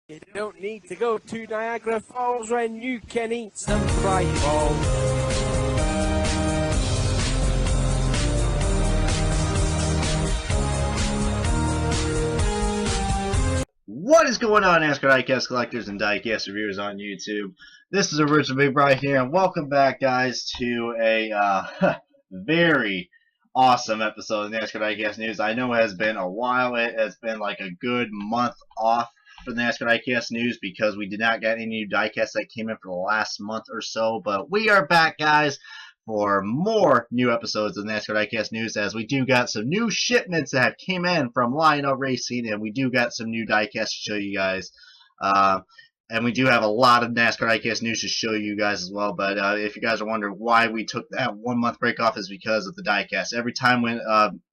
You don't need to go to Niagara Falls when you can eat some fried balls. What is going on, NASCAR diecast collectors and diecast reviewers on YouTube? This is Original Big Bright here, and welcome back, guys, to a very awesome episode of NASCAR Diecast News. I know it has been a while. It has been like a good month off for the NASCAR Diecast News because we did not get any new diecasts that came in for the last month or so. But we are back, guys, for more new episodes of NASCAR Diecast News, as we do got some new shipments that have came in from Lionel Racing, and we do got some new diecasts to show you guys. And we do have a lot of NASCAR diecast news to show you guys as well. But if you guys are wondering why we took that 1 month break off, is because of the diecast. Every time when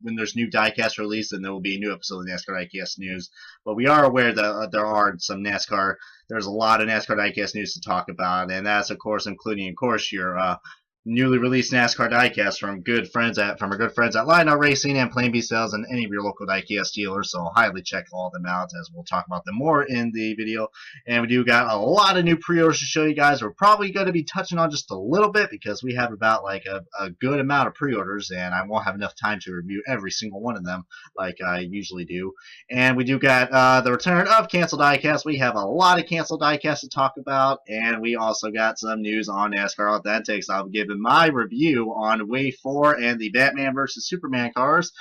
there's new diecast released, then there will be a new episode of NASCAR diecast news. But we are aware that there are some NASCAR. There's a lot of NASCAR diecast news to talk about, and that's of course including, of course, your newly released NASCAR diecast from our good friends at Lionel Racing and Plain B Sales and any of your local diecast dealers. So highly check all of them out, as we'll talk about them more in the video. And we do got a lot of new pre-orders to show you guys. We're probably going to be touching on just a little bit because we have about like a good amount of pre-orders, and I won't have enough time to review every single one of them like I usually do. And we do got the return of canceled diecast. We have a lot of canceled diecast to talk about, and we also got some news on NASCAR Authentics. I'll give my review on Wave 4 and the Batman vs Superman cars,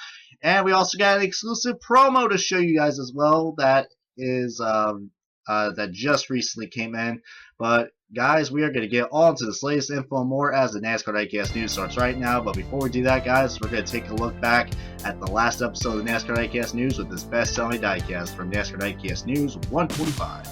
and we also got an exclusive promo to show you guys as well that is that just recently came in. But guys, we are going to get all into this latest info and more as the NASCAR Diecast News starts right now. But before we do that, guys, we're going to take a look back at the last episode of the NASCAR Diecast News with this best-selling diecast from NASCAR Diecast News 145.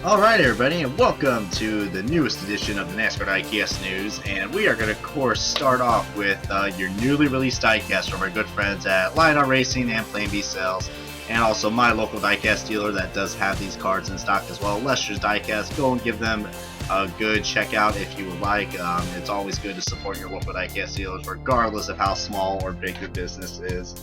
Alright everybody, and welcome to the newest edition of the NASCAR Diecast News, and we are going to of course start off with your newly released diecast from our good friends at Lionel Racing and Plain B Sales, and also my local diecast dealer that does have these cards in stock as well, Lester's Diecast. Go and give them a good checkout if you would like. It's always good to support your local diecast dealers regardless of how small or big your business is.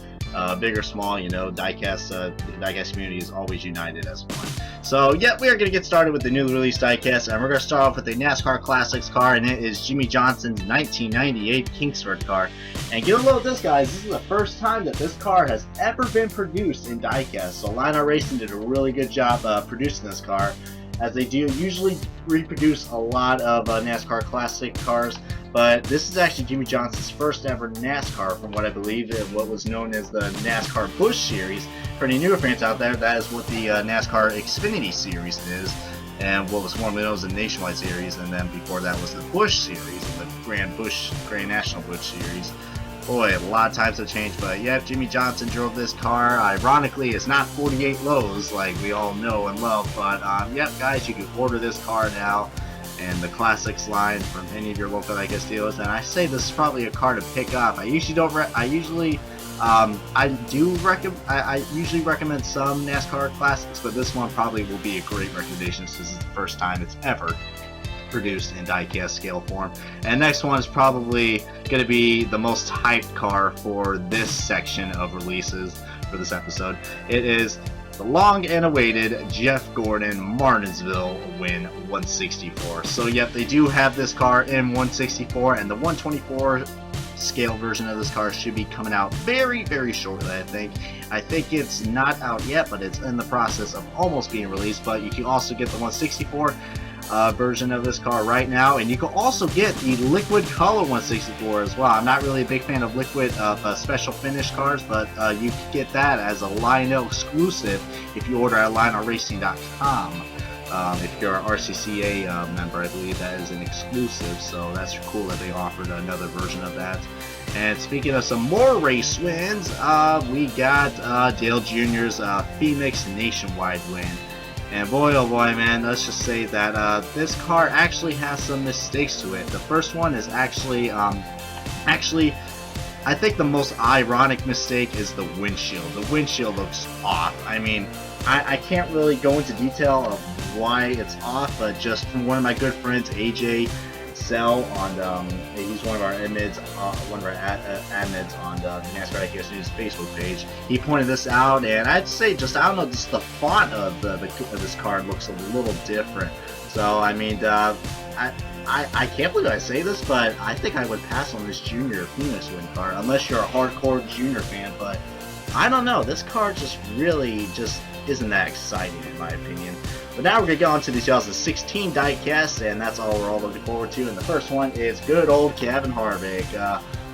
big or small, you know, diecast, the diecast community is always united as one. So, yeah, we are going to get started with the newly released diecast, and we're going to start off with a NASCAR Classics car, and it is Jimmie Johnson's 1998 Kingsford car. And get a look at this, guys. This is the first time that this car has ever been produced in diecast. So, Line Art Racing did a really good job producing this car, as they do usually reproduce a lot of NASCAR Classic cars. But this is actually Jimmie Johnson's first ever NASCAR, from what I believe, what was known as the NASCAR Busch Series. For any newer fans out there, that is what the NASCAR Xfinity Series is, and what was formerly known as the Nationwide Series, and then before that was the Busch Series, and the Grand National Busch Series. Boy, a lot of times have changed, but yeah, Jimmie Johnson drove this car. Ironically, it's not 48 lows like we all know and love, but yep, guys, you can order this car now and the Classics line from any of your local diecast dealers. And I say this is probably a car to pick up. I usually recommend some NASCAR Classics, but this one probably will be a great recommendation since this is the first time it's ever produced in diecast scale form. And next one is probably going to be the most hyped car for this section of releases for this episode. It is the long and awaited Jeff Gordon Martinsville Win 164. So yep, they do have this car in 164, and the 124 scale version of this car should be coming out very, very shortly. I think it's not out yet, but it's in the process of almost being released. But you can also get the 164 version of this car right now, and you can also get the liquid color 164 as well. I'm not really a big fan of liquid special finish cars, but you can get that as a Lionel exclusive if you order at LionelRacing.com. If you're an RCCA member, I believe that is an exclusive, so that's cool that they offered another version of that. And speaking of some more race wins, we got Dale Jr.'s Phoenix Nationwide win. And boy, oh boy, man, let's just say that this car actually has some mistakes to it. The first one is actually, I think the most ironic mistake is the windshield. The windshield looks off. I mean, I can't really go into detail of why it's off, but just from one of my good friends, AJ Sell, on he's one of our admins, admins on the NASCAR Diecast News Facebook page. He pointed this out, and I'd say just, I don't know, just the font of this card looks a little different. So I mean, I can't believe I say this, but I think I would pass on this Junior Phoenix win card unless you're a hardcore Junior fan. But I don't know, this card just really just isn't that exciting in my opinion. But now we're going to go on to the 2016 diecast, and that's all we're all looking forward to. And the first one is good old Kevin Harvick,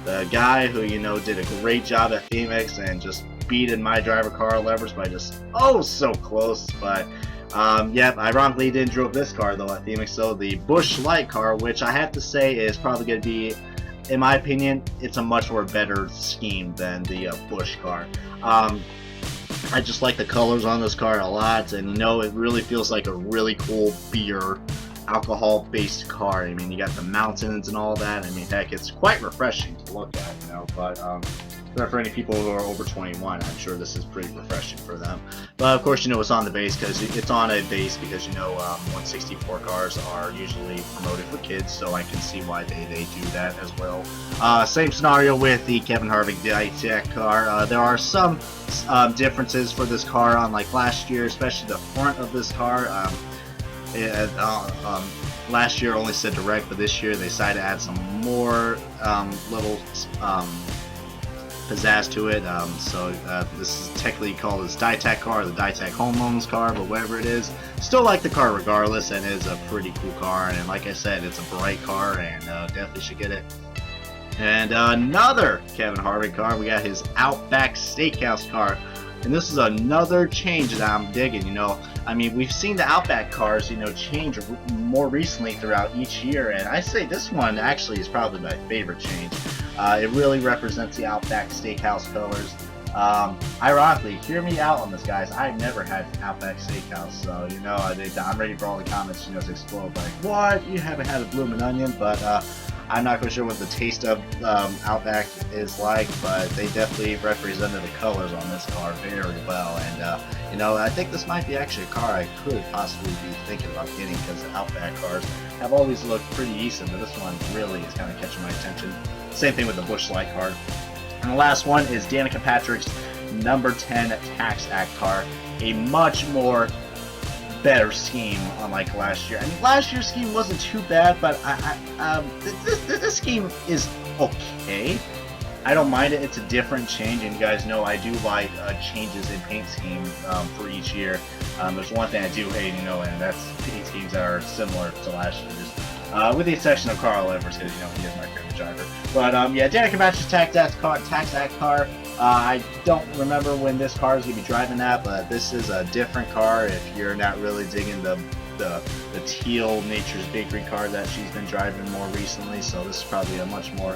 the guy who, you know, did a great job at Phoenix and just beaten my driver Carl Levers by just so close. But yep, ironically he didn't drove this car though at Phoenix, so the Busch Light car, which I have to say is probably going to be, in my opinion, it's a much more better scheme than the Busch car. I just like the colors on this car a lot, and you know, it really feels like a really cool beer, alcohol-based car. I mean, you got the mountains and all that. I mean, heck, it's quite refreshing to look at, you know. But for any people who are over 21, I'm sure this is pretty refreshing for them. But of course, you know, it's on the base because it's on a base because, you know, 164 cars are usually promoted for kids, so I can see why they do that as well. Same scenario with the Kevin Harvick Diecast car. There are some differences for this car on like last year, especially the front of this car. Last year only said direct, but this year they decided to add some more little pizzazz to it. So this is technically called this Dietech car, or the Dietech Home Loans car, but whatever it is, still like the car regardless, and it is a pretty cool car. And like I said, it's a bright car, and definitely should get it. And another Kevin Harvick car, we got his Outback Steakhouse car. And this is another change that I'm digging, you know. I mean, we've seen the Outback cars, you know, change more recently throughout each year, and I say this one actually is probably my favorite change. It really represents the Outback Steakhouse colors. Ironically, hear me out on this, guys. I've never had Outback Steakhouse, so, you know, I'm ready for all the comments, you know, to explode. Like, what? You haven't had a bloomin' onion? But I'm not quite sure what the taste of Outback is like, but they definitely represented the colors on this car very well. And, you know, I think this might be actually a car I could possibly be thinking about getting, because the Outback cars have always looked pretty decent, but this one really is kind of catching my attention. Same thing with the Busch Light car. And the last one is Danica Patrick's number 10 Tax Act car, a much more better scheme unlike last year. I mean, last year's scheme wasn't too bad, but this scheme is okay. I don't mind it. It's a different change, and you guys know I do like changes in paint scheme for each year. There's one thing I do hate, and that's paint schemes that are similar to last year's, with the exception of Carl Evers, because he is my favorite driver. But yeah, Danica Match's Tax Act car. I don't remember when this car is going to be driving that, but this is a different car if you're not really digging the teal Nature's Bakery car that she's been driving more recently. So this is probably a much more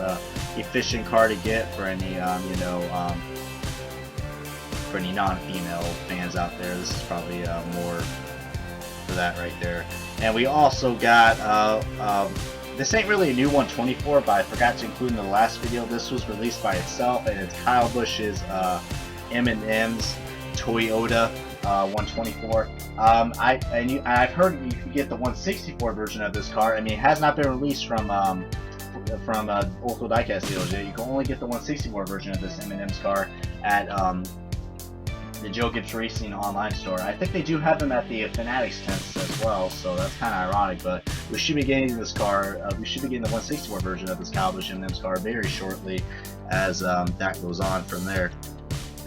efficient car to get for any for any non-female fans out there. This is probably more for that right there. And we also got this ain't really a new 124, but I forgot to include in the last video. This was released by itself, and it's Kyle Busch's M&M's Toyota 124. I've heard you can get the 164 version of this car. I mean, it has not been released from local diecast dealers yet. You can only get the 164 version of this M&M's car at the Joe Gibbs Racing online store. I think they do have them at the Fanatics tents as well, so that's kind of ironic. But we should be getting this car. We should be getting the 164 version of this Kyle Busch M&M's car very shortly, as that goes on from there.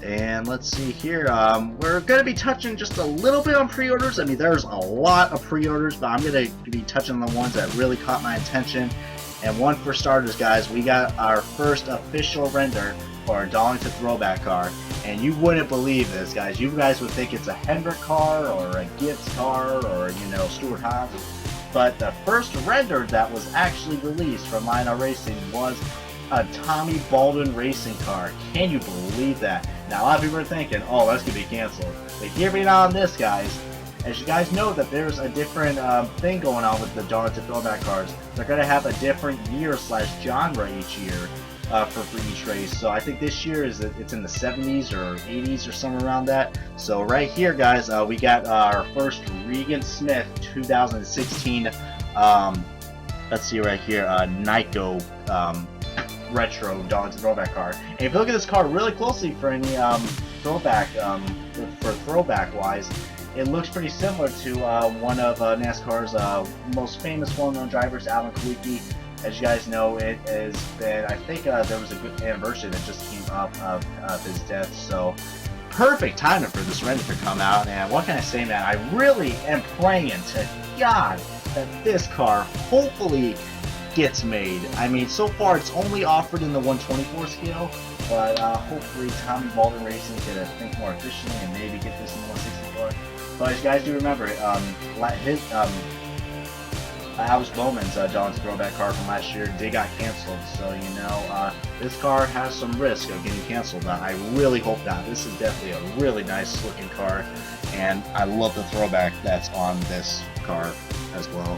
And let's see here. We're going to be touching just a little bit on pre-orders. I mean, there's a lot of pre-orders, but I'm going to be touching on the ones that really caught my attention. And one for starters, guys, we got our first official render for our Darlington throwback car. And you wouldn't believe this, guys. You guys would think it's a Hendrick car or a Gibbs car or, Stuart Haas. But the first render that was actually released from Lionel Racing was a Tommy Baldwin racing car. Can you believe that? Now, a lot of people are thinking, oh, that's going to be canceled. But hear me out on this, guys. As you guys know that there's a different thing going on with the Darlington throwback cars. They're going to have a different year/genre each year for each race. So I think this year it's in the 70s or 80s or somewhere around that. So right here, guys, we got our first Regan Smith 2016. Let's see right here, Nyko retro Darlington throwback car. And if you look at this car really closely for any throwback wise, it looks pretty similar to one of NASCAR's most famous well-known drivers, Alan Kulwicki. As you guys know, it has been, I think there was a good anniversary that just came up of his death, so perfect timing for this render to come out. And what can I say, man? I really am praying to God that this car hopefully gets made. I mean, so far it's only offered in the 124 scale, but hopefully Tommy Baldwin Racing is going to think more efficiently and maybe get this in the 164. But as you guys do remember, Alex Bowman's Darlington throwback car from last year did got canceled, so this car has some risk of getting canceled. I really hope not. This is definitely a really nice looking car, and I love the throwback that's on this car as well.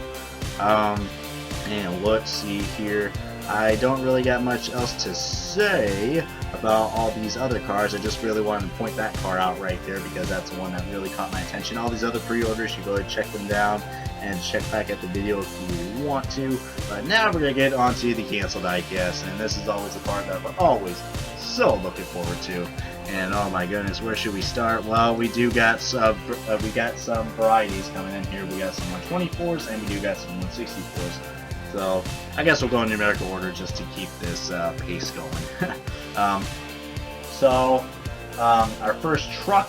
And let's see here. I don't really got much else to say about all these other cars. I just really wanted to point that car out right there because that's the one that really caught my attention. All these other pre-orders, you go ahead and check them down and check back at the video if you want to. But now we're going to get on to the canceled diecast, and this is always the part that we're always so looking forward to. And oh my goodness, where should we start? Well, we got some varieties coming in here. We got some 124s and we do got some 164s. So I guess we'll go in numerical order just to keep this pace going. Our first truck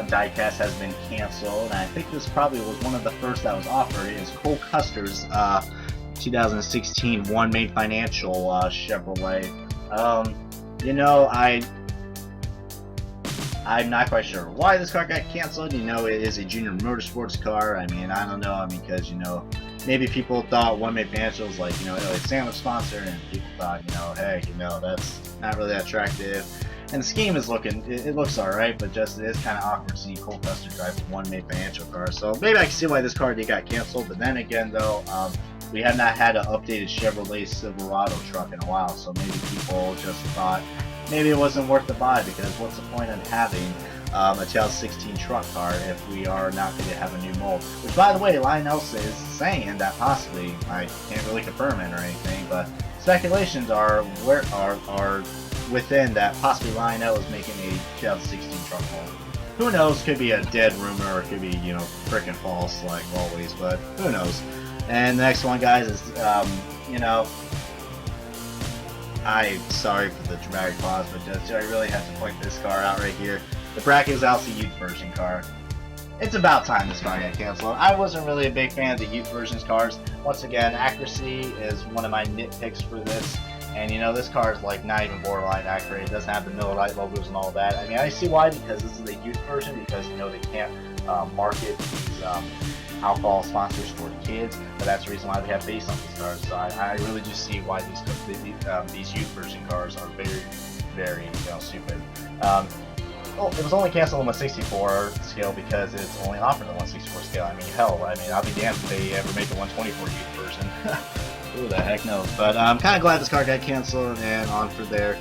diecast has been canceled, and I think this probably was one of the first that was offered. It is Cole Custer's 2016 One Main Financial Chevrolet. I'm not quite sure why this car got canceled. It is a junior motorsports car. I mean, I don't know. Because maybe people thought One Main Financial was like, LA Sandwich sponsor, and people thought, hey, that's not really that attractive. And the scheme is it looks alright, but just it is kind of awkward seeing Cole Custer drive a One Main Financial car. So maybe I can see why this car did got canceled. But then again, though, we have not had an updated Chevrolet Silverado truck in a while, so maybe people just thought maybe it wasn't worth the buy, because what's the point of having a 2016 truck car if we are not going to have a new mold? Which, by the way, Lionel is saying that possibly, I can't really confirm it or anything, but speculations are within that possibly Lionel is making a 2016 truck haul. Who knows? Could be a dead rumor, or it could be, you know, freaking false like always, but who knows? And the next one, guys, is you know, I'm sorry for the dramatic pause, but just I really have to point this car out right here. The Bracket Zalsy Youth version car. It's about time this car got canceled. I wasn't really a big fan of the Youth versions cars. Once again, accuracy is one of my nitpicks for this. And you know, this car is like not even borderline accurate. It doesn't have the Miller Lite logos and all that. I mean, I see why, because this is the Youth version, because you know they can't market these alcohol sponsors for kids, but that's the reason why we have base on these cars. So I really just see why these Youth version cars are very, very, you know, stupid. Well, it was only canceled on 164 scale because it's only offered on 164 scale. I mean, hell, I mean, I'll be damned if they ever make a 124 Youth version. Who the heck knows? But I'm kind of glad this car got canceled, and on for there.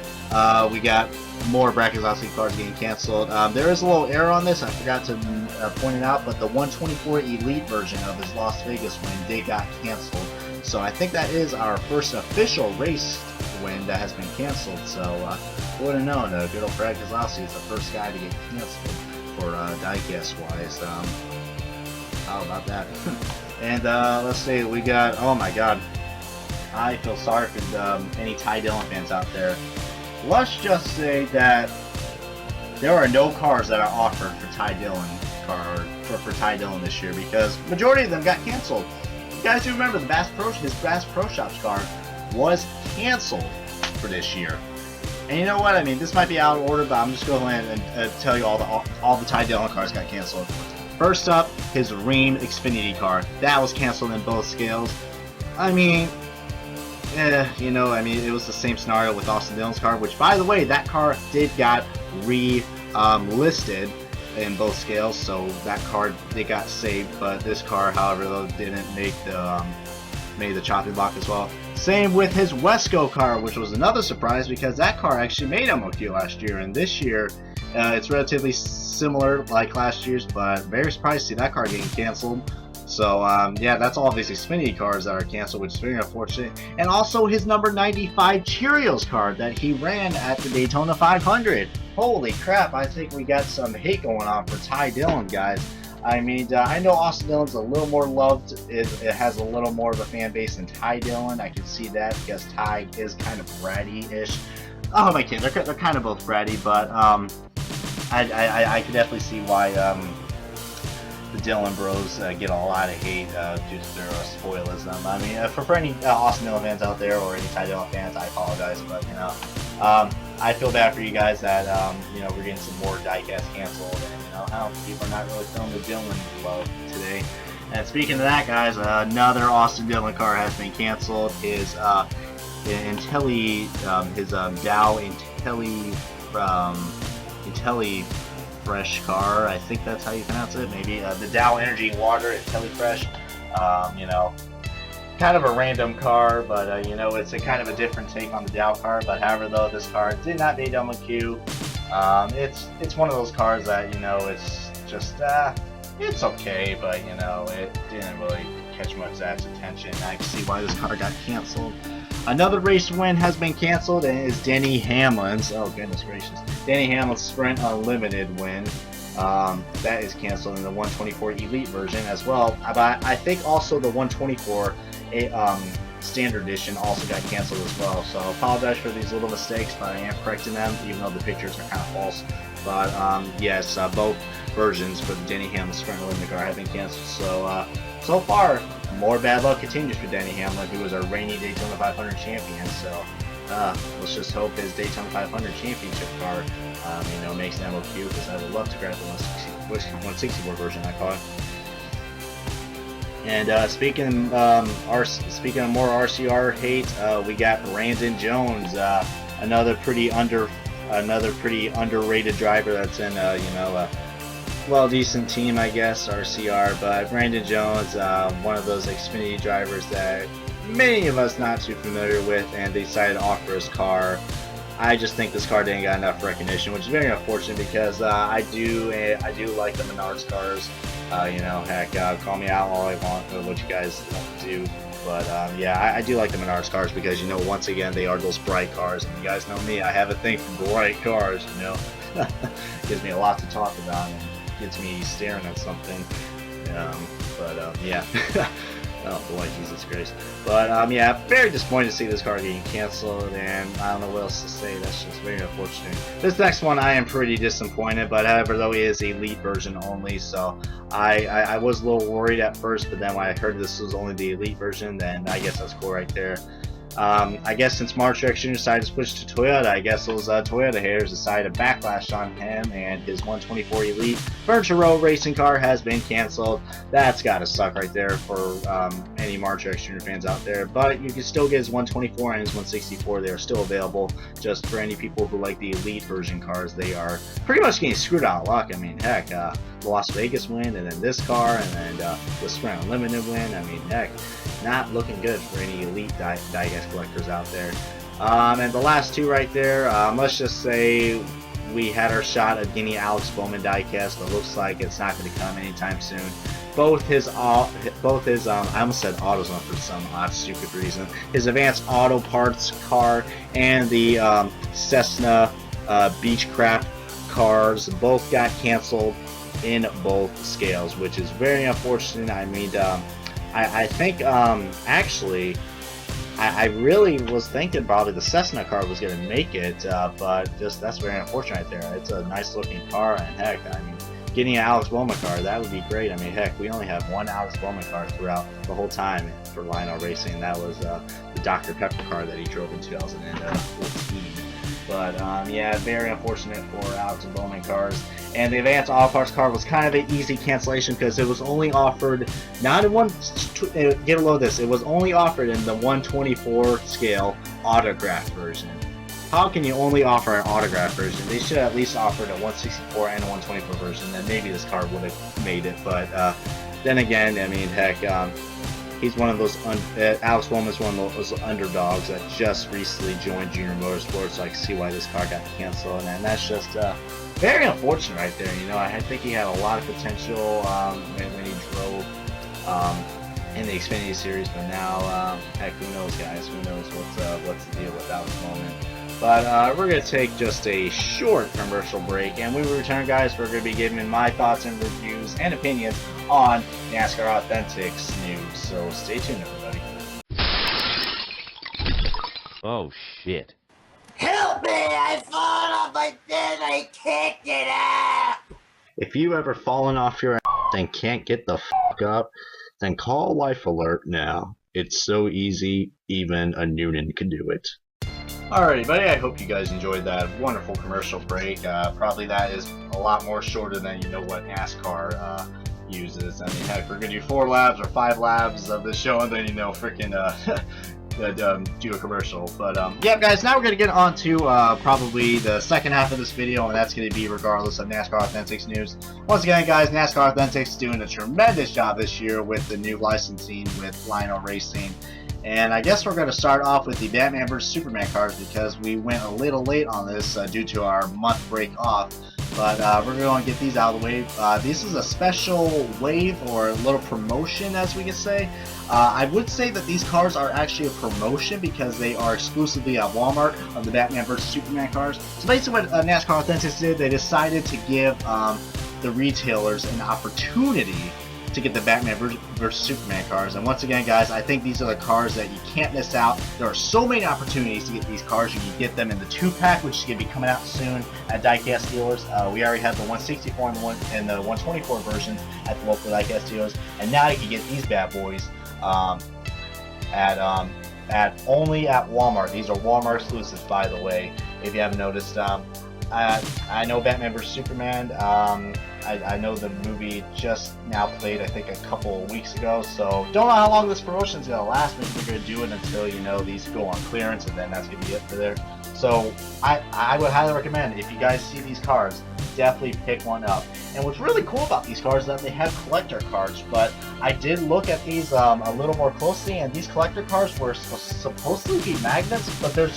We got more Bracket Zalsy cars getting canceled. There is a little error on this. I forgot to point it out, but the 124 Elite version of his Las Vegas win did got canceled. So I think that is our first official race win that has been canceled. So who would have known? Good old Bracket Zalsy is the first guy to get canceled for diecast wise. How about that? And let's see, we got, oh my god, I feel sorry for any Ty Dillon fans out there. Let's just say that there are no cars that are offered for Ty Dillon for Ty Dillon this year, because majority of them got canceled. You guys do remember his Bass Pro Shops car was canceled for this year. And you know what? I mean, this might be out of order, but I'm just going to go ahead and tell you all the Ty Dillon cars got canceled. First up, his Ream Xfinity car. That was canceled in both scales. I mean, you know, I mean, it was the same scenario with Austin Dillon's car, which, by the way, that car did got listed in both scales, so that car did got saved, but this car, however, though, didn't make the chopping block as well. Same with his Wesco car, which was another surprise because that car actually made MOQ last year, and this year it's relatively similar like last year's, but very surprised to see that car getting canceled. So yeah, that's all of his Xfinity cars that are canceled, which is very unfortunate. And also his number 95 Cheerios car that he ran at the Daytona 500. Holy crap, I think we got some hate going on for Ty Dillon, guys. I mean, I know Austin Dillon's a little more loved. It has a little more of a fan base than Ty Dillon. I can see that because Ty is kind of bratty-ish. Oh, my kid, they're kind of both bratty, but I can definitely see why the Dillon Bros get a lot of hate due to their spoilism. I mean, for any Austin Dillon fans out there or any Ty Dillon fans, I apologize, but you know, I feel bad for you guys that you know, we're getting some more diecast canceled, and you know how people are not really feeling the Dillon love today. And speaking of that, guys, another Austin Dillon car has been canceled. His Dow Intelli Fresh car, I think that's how you pronounce it. Maybe the Dow Energy Water IntelliFresh. You know, kind of a random car, but you know, it's a kind of a different take on the Dow car. But however, though, this car did not make MOQ. It's one of those cars that, you know, it's just it's okay, but you know, it didn't really catch much attention. I can see why this car got canceled. Another race win has been canceled, and it's Denny Hamlin's. Oh goodness gracious! Denny Hamlin's Sprint Unlimited win. That is canceled in the 124 Elite version as well. But I think also the 124 Standard Edition also got canceled as well. So I apologize for these little mistakes, but I am correcting them, even though the pictures are kind of false. But yes, both versions for the Denny Hamlin Sprint Unlimited car have been canceled. So so far, more bad luck continues for Denny Hamlin, who was our reigning Daytona 500 champion. So let's just hope his Daytona 500 championship car, you know, makes an MOQ, because I would love to grab the 164 version, I call it. And speaking of more RCR hate, we got Brandon Jones, another pretty underrated driver that's in you know, well, decent team, I guess, RCR. But Brandon Jones, one of those Xfinity drivers that many of us not too familiar with, and they decided to offer his car. I just think this car didn't get enough recognition, which is very unfortunate, because I do like the Menards cars. You know, heck, call me out all I want for what you guys do. But yeah, I do like the Menards cars because, you know, once again, they are those bright cars. And you guys know me, I have a thing for bright cars, you know. Gives me a lot to talk about and gets me staring at something. Yeah. Oh boy, Jesus Christ. But yeah, very disappointed to see this car getting canceled, and I don't know what else to say. That's just very unfortunate. This next one I am pretty disappointed, but however, though, it is elite version only, so I was a little worried at first, but then when I heard this was only the elite version, then I guess that's cool right there. I guess since March Jr. decided to switch to Toyota, I guess those Toyota haters decided to backlash on him, and his 124 Elite Furniture Row racing car has been canceled. That's gotta suck right there for any March Jr. fans out there. But you can still get his 124 and his 164. They are still available. Just for any people who like the Elite version cars, they are pretty much getting screwed out of luck. I mean, heck, the Las Vegas win, and then this car, and then the Sprint Unlimited win. I mean, heck, not looking good for any Elite diecast collectors out there. And the last two right there, let's just say we had our shot of getting Alex Bowman diecast, but looks like it's not going to come anytime soon. Both his I almost said AutoZone for some odd stupid reason. His Advanced Auto Parts car and the Cessna Beechcraft cars both got canceled in both scales, which is very unfortunate. I mean, I think actually I really was thinking probably the Cessna car was going to make it, but just that's very unfortunate right there. It's a nice looking car, and heck, I mean, getting an Alex Bowman car, that would be great. I mean, heck, we only have one Alex Bowman car throughout the whole time for Lionel Racing, and that was the Dr. Pepper car that he drove in 2014. But yeah, very unfortunate for Alex and Bowman cars. And the Advanced Auto Parts car was kind of an easy cancellation because it was only offered, not in one, get a load of this, it was only offered in the 124 scale autograph version. How can you only offer an autograph version? They should have at least offered a 164 and a 124 version, then maybe this car would have made it. But then again, I mean, heck, he's one of those, Alex Bowman's one of those underdogs that just recently joined Junior Motorsports, so I can see why this car got canceled, and that's just very unfortunate right there. You know, I think he had a lot of potential when he drove in the Xfinity Series, but now, heck, who knows, guys? Who knows what's the deal with Alex Bowman? But we're going to take just a short commercial break, and when we return, guys, we're going to be giving my thoughts and reviews and opinions on NASCAR Authentics news. So stay tuned, everybody. Oh, shit. Help me! I've fallen off my bed! I can't get up! If you ever fallen off your ass and can't get the fuck up, then call Life Alert now. It's so easy, even a Noonan can do it. Alrighty, buddy, I hope you guys enjoyed that wonderful commercial break. Probably that is a lot more shorter than, you know, what NASCAR uses. I mean, heck, we're going to do 4 labs or 5 labs of the show and then, you know, freaking do a commercial. But yeah, guys, now we're going to get on to probably the second half of this video, and that's going to be regardless of NASCAR Authentics news. Once again, guys, NASCAR Authentics is doing a tremendous job this year with the new licensing with Lionel Racing. And I guess we're going to start off with the Batman vs Superman cards because we went a little late on this due to our month break off. But we're going to get these out of the way. This is a special wave or a little promotion, as we could say. I would say that these cards are actually a promotion because they are exclusively at Walmart of the Batman vs Superman cards. So basically what NASCAR Authentics did, they decided to give the retailers an opportunity to get the Batman vs Superman cars. And once again, guys, I think these are the cars that you can't miss out. There are so many opportunities to get these cars. You can get them in the 2-pack, which is going to be coming out soon at diecast dealers. We already have the 164 and the 124 versions at the local diecast dealers, and now you can get these bad boys at only at Walmart. These are Walmart exclusives, by the way, if you haven't noticed. I know Batman vs Superman. I know the movie just now played, I think, a couple weeks ago, so don't know how long this promotion is going to last. Maybe they're going to do it until, you know, these go on clearance, and then that's going to be it for there. So I would highly recommend, if you guys see these cards, definitely pick one up. And what's really cool about these cards is that they have collector cards, but I did look at these a little more closely, and these collector cards were supposed to be magnets, but they're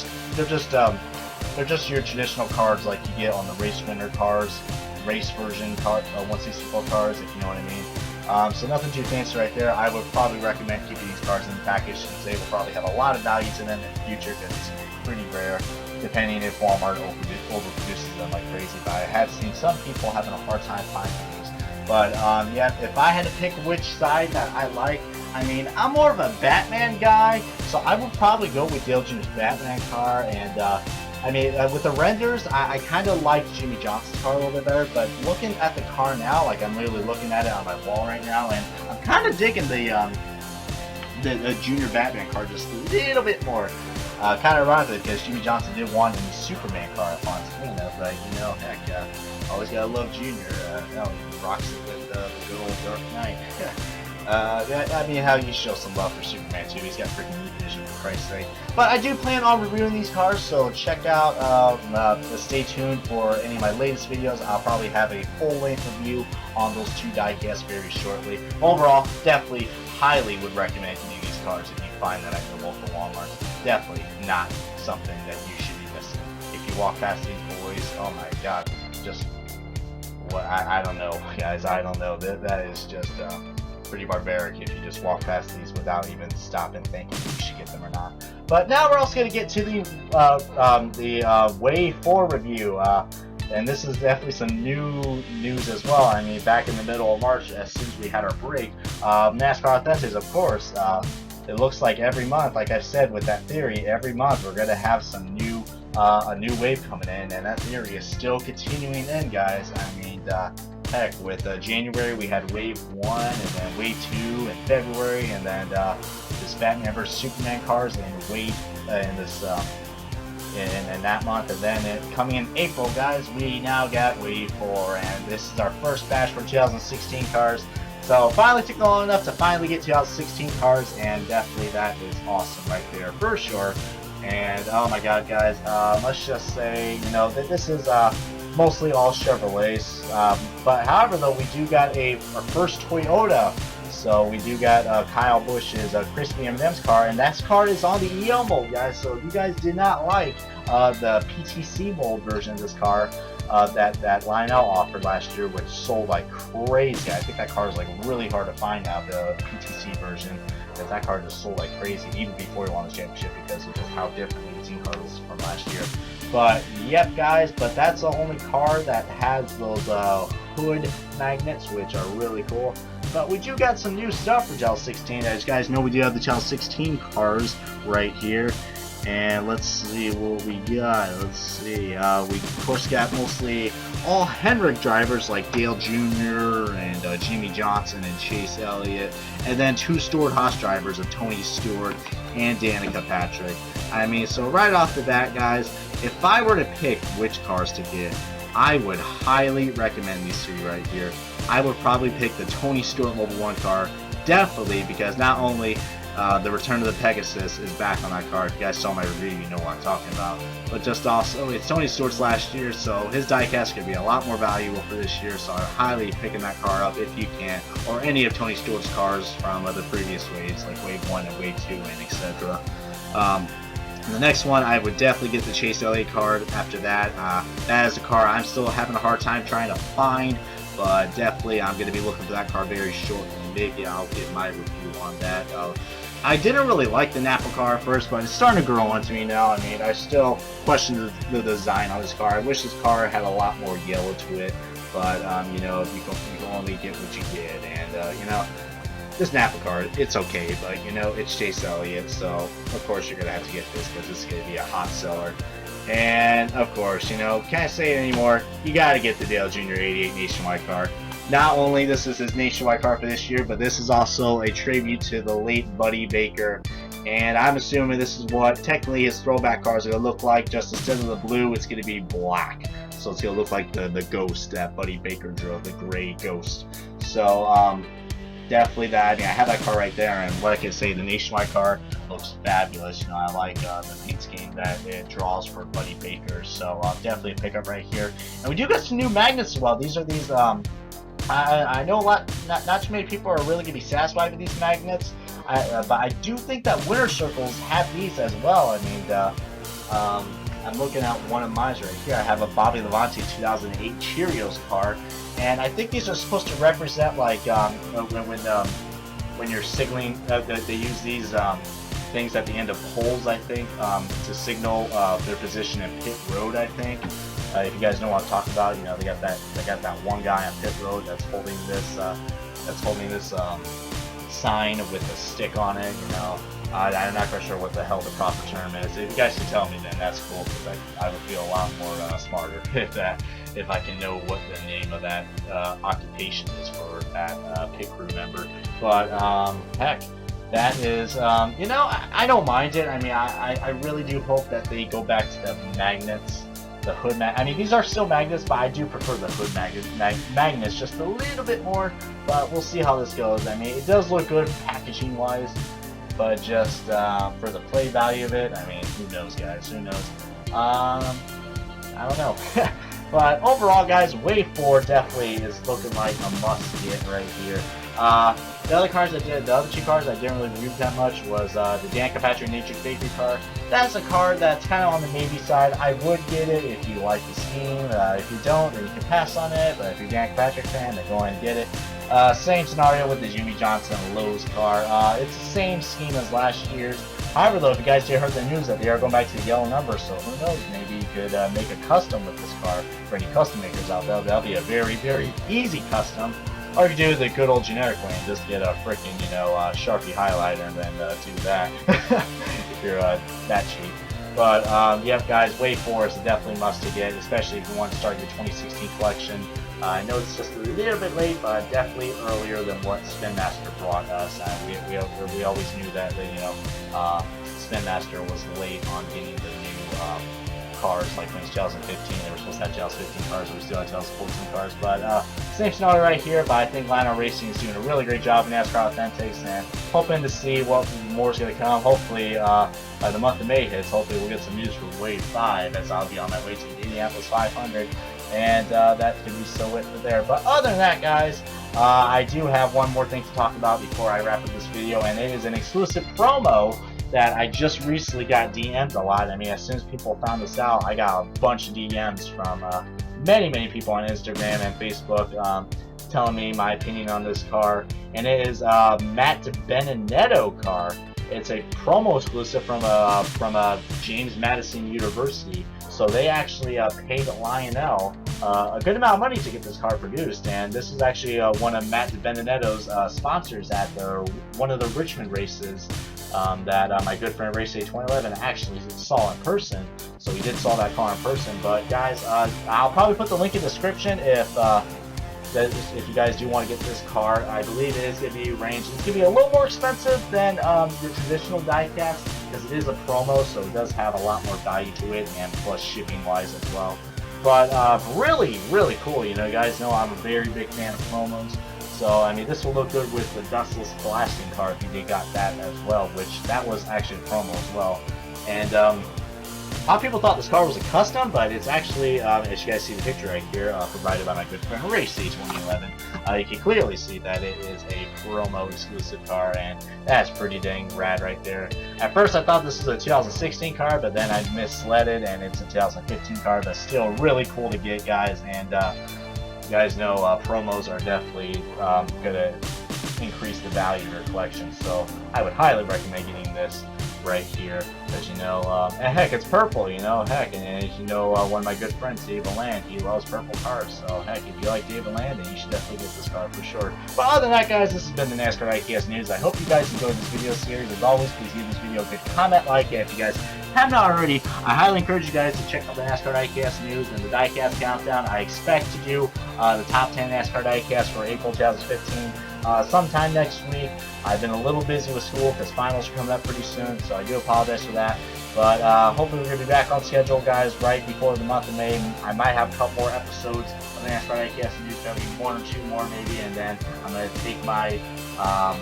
just your traditional cards like you get on the race winner cars, race version card, 164 cars, if you know what I mean. So nothing too fancy right there. I would probably recommend keeping these cars in the package since they will probably have a lot of value to them in the future because it's pretty rare, depending if Walmart overproduces them like crazy. But I have seen some people having a hard time finding these. But yeah, if I had to pick which side that I like, I mean, I'm more of a Batman guy, so I would probably go with Dale Jr.'s Batman car. And I mean, with the renders, I kind of like Jimmy Johnson's car a little bit better. But looking at the car now, like I'm literally looking at it on my wall right now, and I'm kind of digging the Junior Batman car just a little bit more. Kind of ironically, because Jimmy Johnson did want a new Superman car up on screen, but you know, heck, always gotta love Junior. He rocks it with the good old Dark Knight. I mean, how you show some love for Superman too. He's got freaking new vision, for Christ's sake. But I do plan on reviewing these cars, so check out, stay tuned for any of my latest videos. I'll probably have a full-length review on those two diecasts very shortly. Overall, definitely, highly would recommend getting these cars if you find that at your local Walmart. Definitely not something that you should be missing. If you walk past these boys, oh my god, just, what, I don't know, guys, I don't know. That is just, pretty barbaric if you just walk past these without even stopping thinking if you should get them or not. But now we're also going to get to the Wave 4 review, and this is definitely some new news as well. I mean, back in the middle of March, as soon as we had our break, NASCAR Authentics, of course, it looks like every month, like I said with that theory, every month we're going to have some new, a new wave coming in, and that theory is still continuing in, guys. I mean, heck, with January we had Wave 1, and then Wave 2 in February, and then this Batman vs Superman cars in Wave in this in that month, and then coming in April, guys, we now got Wave 4, and this is our first batch for 2016 cars. So finally took long enough to finally get 2016 cars, and definitely that is awesome right there for sure. And oh my god, guys, let's just say, you know, that this is mostly all Chevrolets, but however though, we do got our first Toyota. So we do got Kyle Busch's Crispy M&M's car, and that car is on the EL mold, guys. So if you guys did not like the PTC mold version of this car that Lionel offered last year, which sold like crazy. I think that car is like really hard to find now, the PTC version, because that car just sold like crazy even before he won the championship, because of just how different the team car was from last year. But yep, guys, but that's the only car that has those hood magnets, which are really cool. But we do got some new stuff for Gel 16. As you guys know, we do have the Gel 16 cars right here. And let's see what we got. Let's see. We of course got mostly all Hendrick drivers like Dale Jr. and Jimmy Johnson and Chase Elliott, and then two Stewart Haas drivers of Tony Stewart and Danica Patrick. I mean, so right off the bat, guys, if I were to pick which cars to get, I would highly recommend these three right here. I would probably pick the Tony Stewart Mobile 1 car, definitely, because not only the Return of the Pegasus is back on that car. If you guys saw my review, you know what I'm talking about. But just also, it's Tony Stewart's last year, so his diecast could be a lot more valuable for this year, so I'm highly picking that car up if you can, or any of Tony Stewart's cars from the previous waves, like Wave 1 and Wave 2 and etc. The next one, I would definitely get the Chase Elliott card after that. That is a car I'm still having a hard time trying to find, but definitely I'm going to be looking for that car very shortly. Maybe I'll get my review on that. I didn't really like the Napa car at first, but it's starting to grow onto me now. I mean, I still question the design on this car. I wish this car had a lot more yellow to it, but you know, you can only get what you get, and you know, this Napa car, it's okay, but you know, it's Chase Elliott, so of course you're gonna have to get this because it's gonna be a hot seller. And of course, you know, can't say it anymore, you gotta get the Dale Jr. 88 Nationwide car. Not only this is his Nationwide car for this year, but this is also a tribute to the late Buddy Baker. And I'm assuming this is what technically his throwback cars are going to look like, just instead of the blue, it's going to be black. So it's going to look like the Ghost that Buddy Baker drove, the gray Ghost. So definitely that. I mean, I have that car right there, and what I can say, the Nationwide car looks fabulous. You know, I like the paint scheme that it draws for Buddy Baker. So definitely a pickup right here. And we do get some new magnets as well. These are these I know not too many people are really going to be satisfied with these magnets, but I do think that Winter Circles have these as well. I mean, I'm looking at one of mine right here. I have a Bobby Levante 2008 Cheerios car, and I think these are supposed to represent like when you're signaling. They use these things at the end of poles, I think, to signal their position in pit road. I think. If you guys know what I'm talking about, you know they got that one guy on pit road that's holding this sign with a stick on it. You know, I'm not quite sure what the hell the proper term is. If you guys can tell me, then that's cool, because I would feel a lot more smarter if I can know what the name of that occupation is for that pit crew member. But heck. That is, you know, I don't mind it. I mean, I really do hope that they go back to the magnets, the hood I mean, these are still magnets, but I do prefer the hood magnets just a little bit more. But we'll see how this goes. I mean, it does look good packaging-wise, but just for the play value of it, I mean, who knows, guys? Who knows? I don't know. But overall, guys, Wave 4 definitely is looking like a must-get right here. The other two cars I didn't really review that much was the Dan Kirkpatrick Nature Bakery car. That's a car that's kind of on the maybe side. I would get it if you like the scheme. If you don't, then you can pass on it. But if you're a Dan Kirkpatrick fan, then go ahead and get it. Same scenario with the Jimmy Johnson Lowe's car. It's the same scheme as last year's. However, though, if you guys did heard the news that they are going back to the yellow number, so who knows, maybe you could make a custom with this car for any custom makers out there. That'll be a very, very easy custom. Or you could do the good old generic way and just get a freaking, you know, Sharpie highlighter and then do that if you're that cheap. But, yep, guys, Wave 4 is definitely must to get, especially if you want to start your 2016 collection. I know it's just a little bit late, but definitely earlier than what Spin Master brought us. We always knew that, you know, Spin Master was late on getting the new cars. Like when it's 2015, they were supposed to have 2015 cars, we still have 2014 cars. But same scenario right here, but I think Lionel Racing is doing a really great job in NASCAR Authentics, and hoping to see what more is going to come. Hopefully, by the month of May hits, hopefully we'll get some news for Wave 5, as I'll be on my way to the Indianapolis 500. And that could be so it for there. But other than that, guys, I do have one more thing to talk about before I wrap up this video, and it is an exclusive promo that I just recently got DM'd a lot. I mean, as soon as people found this out, I got a bunch of DMs from many people on Instagram and Facebook telling me my opinion on this car. And it is Matt Benedetto car. It's a promo exclusive from James Madison University. So they actually paid Lionel a good amount of money to get this car produced, and this is actually one of Matt Benedetto's sponsors at one of the Richmond races that my good friend Race Day 2011 actually saw in person. So he did saw that car in person. But guys, I'll probably put the link in the description if you guys do want to get this car. I believe it is going to be range. It's going to be a little more expensive than your traditional diecast, because it is a promo, so it does have a lot more value to it, and plus shipping wise as well. But really cool. You know, you guys know I'm a very big fan of promos. So I mean, this will look good with the dustless blasting car if you got that as well, which that was actually a promo as well. And a lot of people thought this car was a custom, but it's actually, as you guys see the picture right here, provided by my good friend Race Day 2011. You can clearly see that it is a promo exclusive car, and that's pretty dang rad right there. At first I thought this was a 2016 car, but then I misled it, and it's a 2015 car, but still really cool to get, guys. And you guys know promos are definitely going to increase the value of your collection, so I would highly recommend getting this right here, because you know, and heck, it's purple, you know, heck, and you know, one of my good friends, David Land, he loves purple cars, so heck, if you like David Land, then you should definitely get this car for sure. But other than that, guys, this has been the NASCAR Diecast News. I hope you guys enjoyed this video series. As always, please give this video a good comment, like, and if you guys have not already, I highly encourage you guys to check out the NASCAR Diecast News and the Diecast Countdown. I expect to do the top 10 NASCAR Diecast for April 2015 sometime next week. I've been a little busy with school because finals are coming up pretty soon, so I do apologize for that. But hopefully we're going to be back on schedule, guys, right before the month of May. I might have a couple more episodes of the NASCAR Diecast News, maybe one or two more maybe, and then I'm going to take my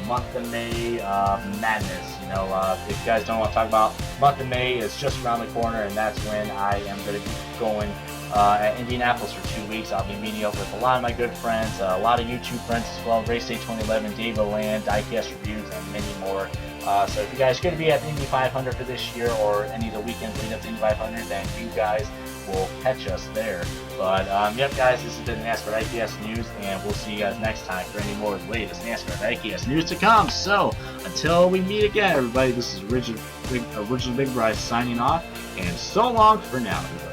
month of May madness. You know, if you guys don't want to talk about, month of May is just around the corner, and that's when I am going to be going at Indianapolis for 2 weeks. I'll be meeting up with a lot of my good friends, a lot of YouTube friends as well, Race Day 2011, David Land, Diecast Reviews, and many more. So if you guys are going to be at the Indy 500 for this year or any of the weekends leading up to Indy 500, then you guys will catch us there. But yep, guys, this has been NASCAR Diecast News, and we'll see you guys next time for any more of the latest NASCAR Diecast news to come. So until we meet again, everybody, this is Original Big Bryce signing off, and so long for now, everybody.